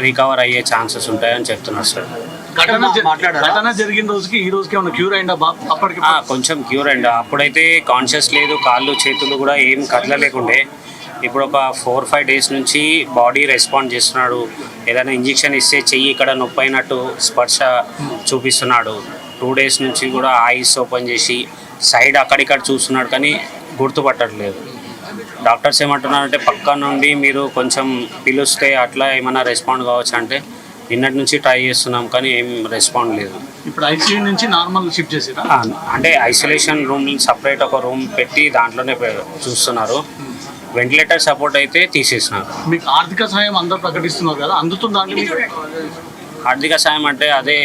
Recover అయ్యే chances ఉంటాయని చెప్తున్నారు సార్. ఘటన జరిగిన రోజుకి ఈ రోజుకి ఏమైనా క్యూర్ అయిందా అప్పటికి? కొంచెం క్యూర్ అయింది. అప్పుడైతే కాన్షియస్ లేదు, కాళ్ళు చేతులు కూడా ఏం కదలలేకుండే. ఇప్పుడు ఒక 4-5 డేస్ నుంచి బాడీ రెస్పాండ్ చేస్తున్నాడు. ఏదైనా ఇంజెక్షన్ ఇస్తే చెయ్యి ఇక్కడ నొప్పి అయినట్టు స్పర్శ చూపిస్తున్నాడు. 2 డేస్ నుంచి కూడా ఐస్ ఓపెన్ చేసి సైడ్ అక్కడిక్కడ చూస్తున్నాడు, కానీ గుర్తుపట్టట్లేదు. డాక్టర్స్ ఏమంటున్నారంటే పక్క నుండి మీరు కొంచెం పిలుస్తే అట్లా ఏమైనా రెస్పాండ్ కావచ్చు అంటే నిన్నటి నుంచి ట్రై చేస్తున్నాం, కానీ ఏం రెస్పాండ్ లేదు. ఇప్పుడు ఐసీయూ నుంచి నార్మల్ షిఫ్ట్ చేసారా? అంటే ఐసోలేషన్ రూమ్ సపరేట్ ఒక రూమ్ పెట్టి దాంట్లోనే చూస్తున్నారు. వెంటిలేటర్ సపోర్ట్ అయితే తీసేసినారు. మీకు ఆర్థిక సహాయం అందరూ ప్రకటిస్తున్నారు కదా, అందుతుందా? ఆర్థిక సాయం అంటే అదే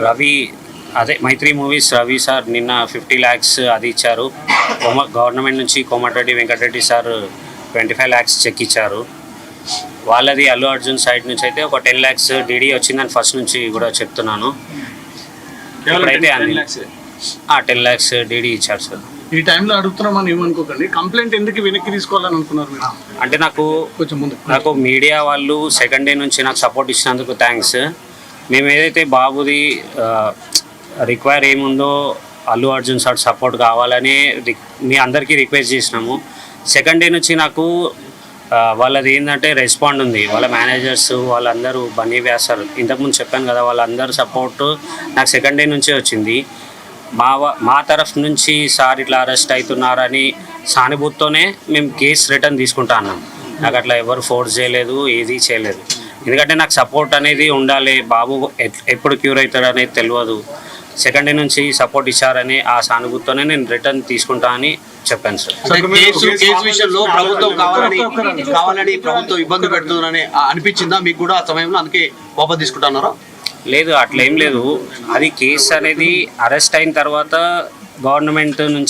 రవి, అదే మైత్రి మూవీస్ రవి సార్ నిన్న 50 lakhs అది ఇచ్చారు. గవర్నమెంట్ నుంచి Komatireddy Venkatareddy sir 25 lakhs cheque ఇచ్చారు. వాళ్ళది అల్లు అర్జున్ సైడ్ నుంచి అయితే ఒక 10 lakhs డీడీ వచ్చిందని ఫస్ట్ నుంచి కూడా చెప్తున్నాను. ఇప్పుడైతే 10 lakhs డీడీ ఇచ్చారు సార్. ఈ టైంలో అడుగుతున్నామని ఏమనుకోకండి, కంప్లైంట్ ఎందుకు వెనక్కి తీసుకోవాలని అనుకున్నారు మీరు? అంటే నాకు మీడియా వాళ్ళు సెకండ్ డే నుంచి నాకు సపోర్ట్ ఇచ్చినందుకు థ్యాంక్స్. మేము ఏదైతే బాబుది రిక్వైర్ ఏముందో అల్లు అర్జున్ సార్ సపోర్ట్ కావాలని మీ అందరికీ రిక్వెస్ట్ చేసినాము. సెకండ్ డే నుంచి నాకు వాళ్ళది ఏంటంటే రెస్పాండ్ ఉంది. వాళ్ళ మేనేజర్స్ వాళ్ళందరూ బన్నీ వ్యాసర్ ఇంతకుముందు చెప్పాను కదా, వాళ్ళందరూ సపోర్ట్ నాకు సెకండ్ డే నుంచే వచ్చింది. మా తరఫు నుంచి సార్ ఇట్లా అరెస్ట్ అవుతున్నారని సానుభూతితోనే మేము కేసు రిటర్న్ తీసుకుంటా అన్నాం. నాకు అట్లా ఎవరు ఫోర్స్ చేయలేదు, ఏది చేయలేదు. ఎందుకంటే నాకు సపోర్ట్ అనేది ఉండాలి. బాబు ఎప్పుడు క్యూర్ అవుతాడు అనేది తెలియదు. సెకండ్ డే నుంచి సపోర్ట్ ఇచ్చారని ఆ సానుభూతితోనే నేను రిటర్న్ తీసుకుంటా అని చెప్పాను సార్. కేసు విషయంలో ప్రభుత్వం కావాలని ప్రభుత్వం ఇబ్బంది పెడుతుందని అనిపించిందా మీకు కూడా ఆ సమయంలో, అందుకే వాపస్ తీసుకుంటున్నారా? లేదు, అట్లా ఏం లేదు. అది కేసు అనేది అరెస్ట్ అయిన తర్వాత గవర్నమెంట్ నుంచి